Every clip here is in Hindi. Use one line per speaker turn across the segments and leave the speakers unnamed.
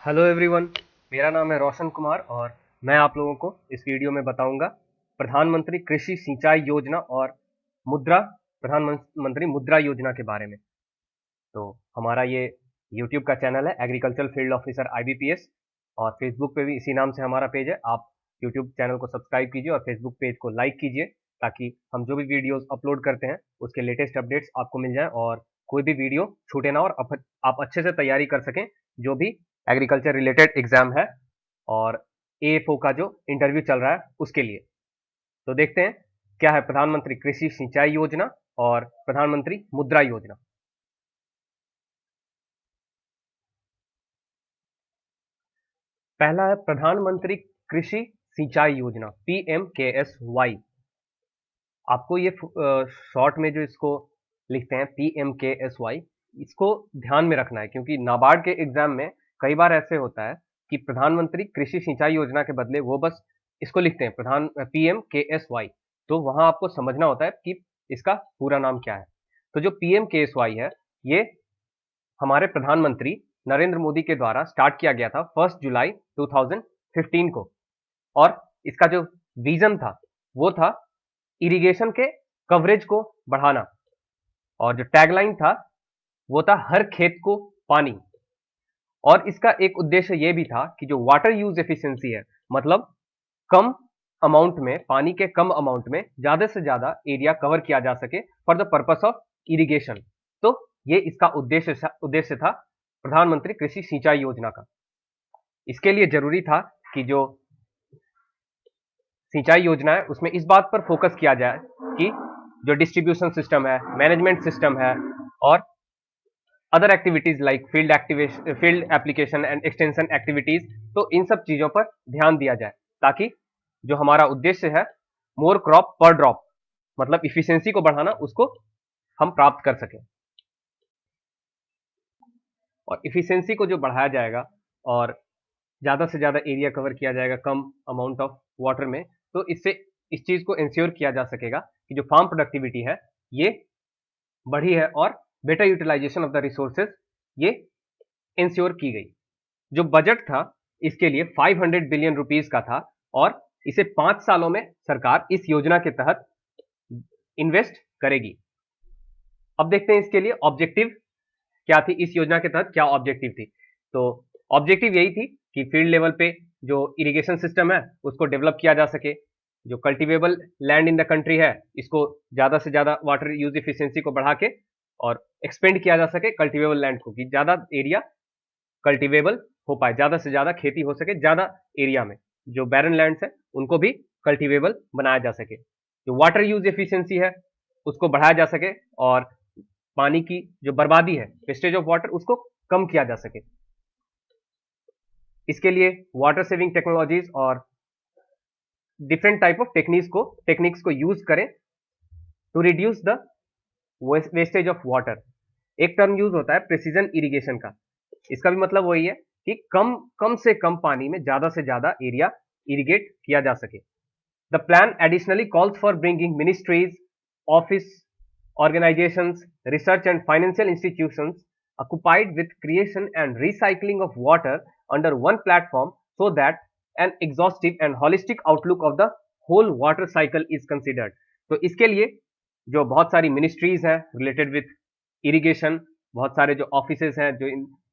Hello everyone. मेरा नाम है रोशन कुमार और मैं आप लोगों को इस वीडियो में बताऊंगा प्रधानमंत्री कृषि सिंचाई योजना और मुद्रा प्रधानमंत्री मुद्रा योजना के बारे में। तो हमारा ये यूट्यूब का चैनल है एग्रीकल्चर फील्ड ऑफिसर आईबीपीएस और फेसबुक पे भी इसी नाम से हमारा पेज है। आप यूट्यूब चैनल को सब्सक्राइब कीजिए और फेसबुक पेज को लाइक कीजिए ताकि हम जो भी वीडियोस अपलोड करते हैं उसके लेटेस्ट अपडेट्स आपको मिल जाएं और कोई भी वीडियो छूटे ना और आप अच्छे से तैयारी कर सकें जो भी एग्रीकल्चर रिलेटेड एग्जाम है और एएफओ का जो इंटरव्यू चल रहा है उसके लिए। तो देखते हैं क्या है प्रधानमंत्री कृषि सिंचाई योजना और प्रधानमंत्री मुद्रा योजना। पहला है प्रधानमंत्री कृषि सिंचाई योजना पीएमकेएसवाई। आपको ये शॉर्ट में जो इसको लिखते हैं पीएमकेएसवाई, इसको ध्यान में रखना है क्योंकि नाबार्ड के एग्जाम में कई बार ऐसे होता है कि प्रधानमंत्री कृषि सिंचाई योजना के बदले वो बस इसको लिखते हैं प्रधान पीएमकेएसवाई। तो वहां आपको समझना होता है कि इसका पूरा नाम क्या है। तो जो पीएमकेएसवाई है ये हमारे प्रधानमंत्री नरेंद्र मोदी के द्वारा स्टार्ट किया गया था 1 जुलाई 2015 को और इसका जो विजन था वो था इरिगेशन के कवरेज को बढ़ाना और जो टैगलाइन था वो था हर खेत को पानी। और इसका एक उद्देश्य ये भी था कि जो वाटर यूज एफिशिएंसी है, मतलब कम अमाउंट में पानी के कम अमाउंट में ज्यादा से ज्यादा एरिया कवर किया जा सके for the purpose of irrigation. तो ये इसका उद्देश्य था प्रधानमंत्री कृषि सिंचाई योजना का। इसके लिए जरूरी था कि जो सिंचाई योजना है उसमें इस बात पर फोकस किया जाए कि जो डिस्ट्रीब्यूशन सिस्टम है, मैनेजमेंट सिस्टम है और other activities like field application and extension activities, तो इन सब चीजों पर ध्यान दिया जाए ताकि जो हमारा उद्देश्य है मोर क्रॉप पर ड्रॉप, मतलब इफिशियंसी को बढ़ाना, उसको हम प्राप्त कर सकें। और इफिशियंसी को जो बढ़ाया जाएगा और ज्यादा से ज्यादा एरिया कवर किया जाएगा कम अमाउंट ऑफ वाटर में, तो इससे इस चीज को इंश्योर किया जा सकेगा कि जो फार्म प्रोडक्टिविटी है ये बढ़ी है और better utilization of the resources ये इंश्योर की गई। जो बजट था इसके लिए 500 बिलियन रुपीस का था और इसे 5 सालों में सरकार इस योजना के तहत इन्वेस्ट करेगी। अब देखते हैं इसके लिए ऑब्जेक्टिव क्या थी, इस योजना के तहत क्या ऑब्जेक्टिव थी। तो ऑब्जेक्टिव यही थी कि फील्ड लेवल पे जो इरिगेशन सिस्टम है उसको डेवलप किया जा सके, जो cultivable land in the country है इसको ज्यादा से ज्यादा वाटर यूज इफिशियंसी को बढ़ा के और एक्सपेंड किया जा सके कल्टीवेबल लैंड को, कि ज्यादा एरिया कल्टीवेबल हो पाए, ज्यादा से ज्यादा खेती हो सके, ज्यादा एरिया में जो बैरन लैंड्स है उनको भी कल्टीवेबल बनाया जा सके। जो वाटर यूज एफिशिएंसी है उसको बढ़ाया जा सके और पानी की जो बर्बादी है, वेस्टेज ऑफ वाटर, उसको कम किया जा सके। इसके लिए वाटर सेविंग टेक्नोलॉजीज और डिफरेंट टाइप ऑफ टेक्निक्स को यूज करें to reduce the wastage of water. एक टर्म यूज होता है प्रिसीजन इरिगेशन का, इसका भी मतलब वही है कि कम कम से कम पानी में ज्यादा से ज्यादा एरिया इरिगेट किया जा सके। The plan additionally calls for bringing ministries, office, organizations, research and financial institutions occupied with creation and recycling of water under one platform so that an exhaustive and holistic outlook of the whole water cycle is considered। तो इसके लिए जो बहुत सारी मिनिस्ट्रीज हैं रिलेटेड विथ इरिगेशन, बहुत सारे जो ऑफिसेज हैं जो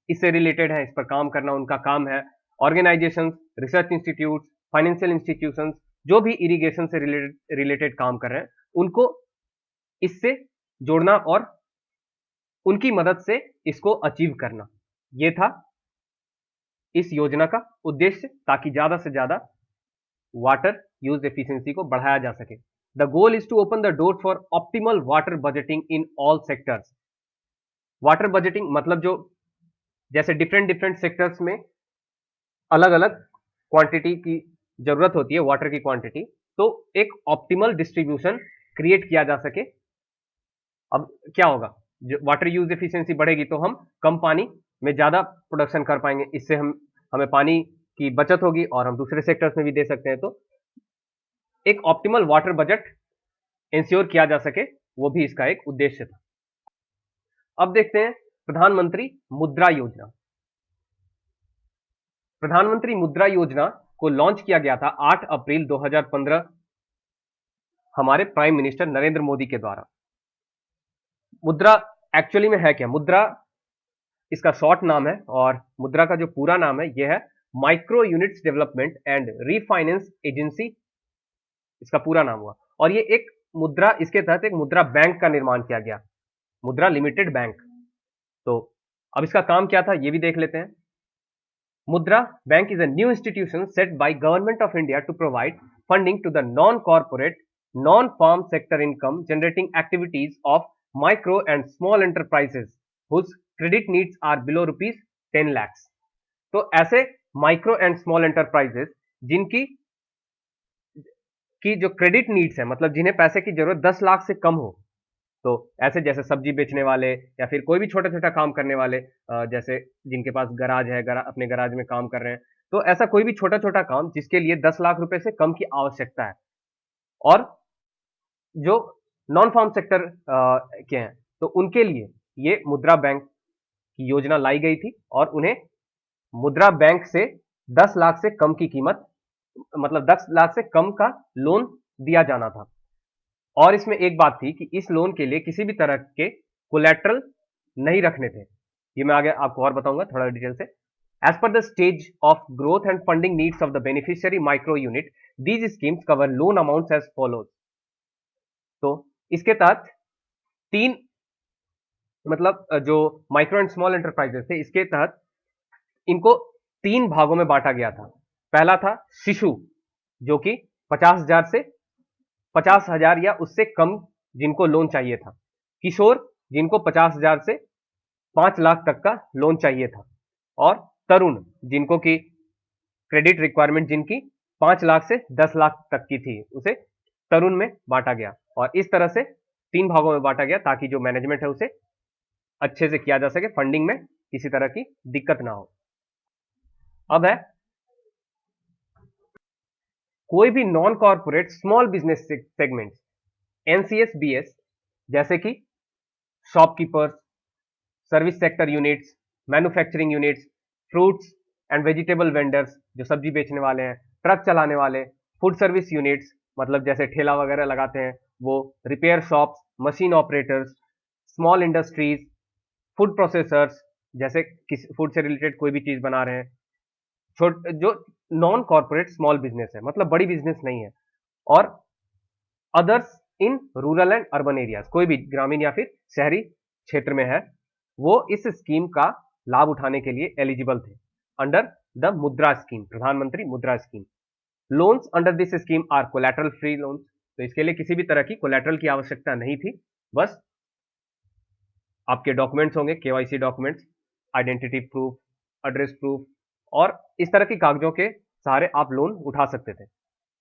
इससे रिलेटेड हैं, इस पर काम करना उनका काम है, organisations, research institute, financial institutions जो भी इरिगेशन से रिलेटेड काम कर रहे हैं उनको इससे जोड़ना और उनकी मदद से इसको अचीव करना, ये था इस योजना का उद्देश्य, ताकि ज्यादा से ज्यादा वाटर यूज एफिशिएंसी को बढ़ाया जा सके। The goal is to open the door for optimal water budgeting in all sectors. Water budgeting मतलब जो जैसे डिफरेंट डिफरेंट सेक्टर्स में अलग अलग क्वांटिटी की जरूरत होती है, वाटर की क्वांटिटी, तो एक ऑप्टिमल डिस्ट्रीब्यूशन क्रिएट किया जा सके। अब क्या होगा, जो वाटर यूज एफिशिएंसी बढ़ेगी तो हम कम पानी में ज्यादा प्रोडक्शन कर पाएंगे, इससे हमें पानी की बचत होगी और हम दूसरे सेक्टर्स में भी दे सकते हैं। तो एक ऑप्टिमल वाटर बजट इंश्योर किया जा सके, वो भी इसका एक उद्देश्य था। अब देखते हैं प्रधानमंत्री मुद्रा योजना। प्रधानमंत्री मुद्रा योजना को लॉन्च किया गया था 8 अप्रैल 2015 हमारे प्राइम मिनिस्टर नरेंद्र मोदी के द्वारा। मुद्रा एक्चुअली में है क्या? मुद्रा इसका शॉर्ट नाम है और मुद्रा का जो पूरा नाम है यह है micro units development and refinance agency, इसका पूरा नाम हुआ। और ये एक मुद्रा, इसके तहत एक मुद्रा बैंक का निर्माण किया गया, मुद्रा लिमिटेड बैंक। तो अब इसका काम क्या था ये भी देख लेते हैं। मुद्रा bank is a new institution set by Government of India to provide funding to the non-corporate, non-farm sector income generating activities of micro and small enterprises whose credit needs are below rupees 10 lakhs। तो ऐसे माइक्रो एंड स्मॉल एंटरप्राइजेस जिनकी जो क्रेडिट नीड्स है, मतलब जिन्हें पैसे की जरूरत 10 लाख से कम हो, तो ऐसे जैसे सब्जी बेचने वाले या फिर कोई भी छोटा छोटा काम करने वाले, जैसे जिनके पास गराज है, अपने गराज में काम कर रहे हैं, तो ऐसा कोई भी छोटा छोटा काम जिसके लिए 10 लाख रुपए से कम की आवश्यकता है, और जो नॉन फार्म सेक्टर के हैं तो उनके लिए ये मुद्रा बैंक की योजना लाई गई थी और उन्हें मुद्रा बैंक से 10 लाख से कम की कीमत, मतलब 10 लाख से कम का लोन दिया जाना था। और इसमें एक बात थी कि इस लोन के लिए किसी भी तरह के कोलैटरल नहीं रखने थे। ये मैं आगे आपको और बताऊंगा थोड़ा डिटेल से। As per the stage of growth and funding needs of the beneficiary micro unit, these schemes cover loan amounts as follows. तो इसके तहत तीन, मतलब जो माइक्रो एंड स्मॉल एंटरप्राइजेस थे, इसके तहत इनको 3 भागों में बांटा गया था। पहला था शिशु, जो कि 50,000 या उससे कम जिनको लोन चाहिए था। किशोर, जिनको 50,000 से 5 लाख तक का लोन चाहिए था। और तरुण, जिनको की क्रेडिट रिक्वायरमेंट जिनकी 5 लाख से 10 लाख तक की थी, उसे तरुण में बांटा गया। और इस तरह से 3 भागों में बांटा गया ताकि जो मैनेजमेंट है उसे अच्छे से किया जा सके, फंडिंग में किसी तरह की दिक्कत ना हो। अब है कोई भी non corporate small business segments, NCSBS, जैसे कि shopkeepers, service sector units, manufacturing units, fruits and vegetable vendors, जो सब्जी बेचने वाले हैं, ट्रक चलाने वाले, फूड सर्विस यूनिट्स, मतलब जैसे ठेला वगैरह लगाते हैं वो, repair shops, machine operators, small industries, food processors, जैसे फूड से रिलेटेड कोई भी चीज बना रहे हैं, जो नॉन कॉर्पोरेट स्मॉल बिजनेस है, मतलब बड़ी बिजनेस नहीं है। और others in rural and urban areas, कोई भी ग्रामीण या फिर शहरी क्षेत्र में है, वो इस स्कीम का लाभ उठाने के लिए एलिजिबल थे अंडर द मुद्रा scheme, Pradhan Mantri Mudra scheme. Loans under this scheme are collateral free loans, तो इसके लिए किसी भी तरह की कोलैटरल की आवश्यकता नहीं थी, बस आपके डॉक्यूमेंट्स होंगे, KYC documents, identity proof, address proof, और इस तरह की कागजों के सहारे आप लोन उठा सकते थे।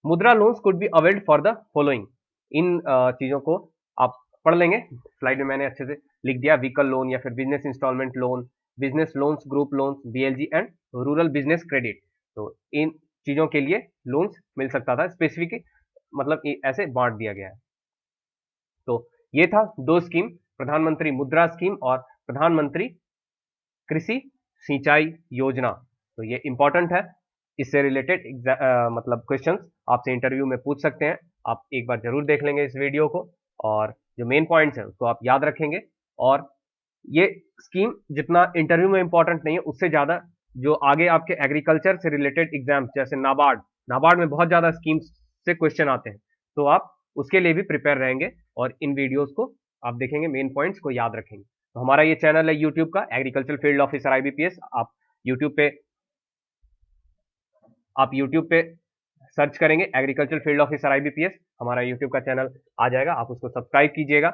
Mudra loans could be availed for the following, इन चीजों को आप पढ़ लेंगे, स्लाइड में मैंने अच्छे से लिख दिया। व्हीकल लोन या फिर business instalment loan, business loans, group loans, BLG and rural business credit. तो इन चीजों के लिए लोन्स मिल सकता था, स्पेसिफिक मतलब ऐसे बांट दिया गया है। तो ये था 2 स्कीम, प्रधानमंत्री मुद्रा स्कीम और प्रधानमंत्री कृषि सिंचाई योजना। तो ये इंपॉर्टेंट है, इससे रिलेटेड मतलब क्वेश्चंस आपसे इंटरव्यू में पूछ सकते हैं। आप एक बार जरूर देख लेंगे इस वीडियो को, और जो मेन पॉइंट्स है उसको आप याद रखेंगे। और ये स्कीम जितना इंटरव्यू में इंपॉर्टेंट नहीं है, उससे ज्यादा जो आगे आपके एग्रीकल्चर से रिलेटेड एग्जाम, जैसे नाबार्ड में बहुत ज्यादा स्कीम्स से क्वेश्चन आते हैं, तो आप उसके लिए भी प्रिपेयर रहेंगे और इन वीडियोस को आप देखेंगे, मेन पॉइंट्स को याद रखेंगे। तो हमारा ये चैनल है यूट्यूब का, एग्रीकल्चर फील्ड ऑफिसर आईबीपीएस। आप यूट्यूब पे सर्च करेंगे एग्रीकल्चर फील्ड ऑफिसर आईबीपीएस, हमारा यूट्यूब का चैनल आ जाएगा, आप उसको सब्सक्राइब कीजिएगा।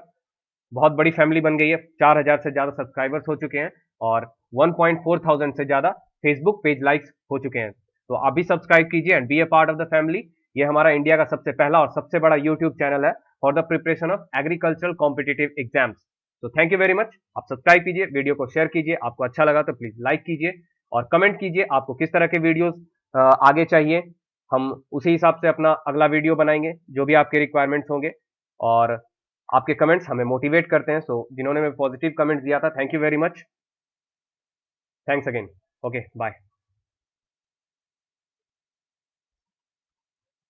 बहुत बड़ी फैमिली बन गई है, 4000 से ज्यादा सब्सक्राइबर्स हो चुके हैं और 1.4 थाउजेंड से ज्यादा फेसबुक पेज लाइक्स हो चुके हैं। तो आप भी सब्सक्राइब कीजिए and be a part of the family. ये हमारा इंडिया का सबसे पहला और सबसे बड़ा यूट्यूब चैनल है for the preparation of agricultural competitive exams. तो थैंक यू वेरी मच, आप सब्सक्राइब कीजिए, वीडियो को शेयर कीजिए, आपको अच्छा लगा तो प्लीज लाइक कीजिए और कमेंट कीजिए आपको किस तरह के वीडियोस आगे चाहिए। हम उसी हिसाब से अपना अगला वीडियो बनाएंगे, जो भी आपके रिक्वायरमेंट्स होंगे, और आपके कमेंट्स हमें मोटिवेट करते हैं। सो जिन्होंने मैं पॉजिटिव कमेंट्स दिया था, thank you very much, thanks again, okay bye.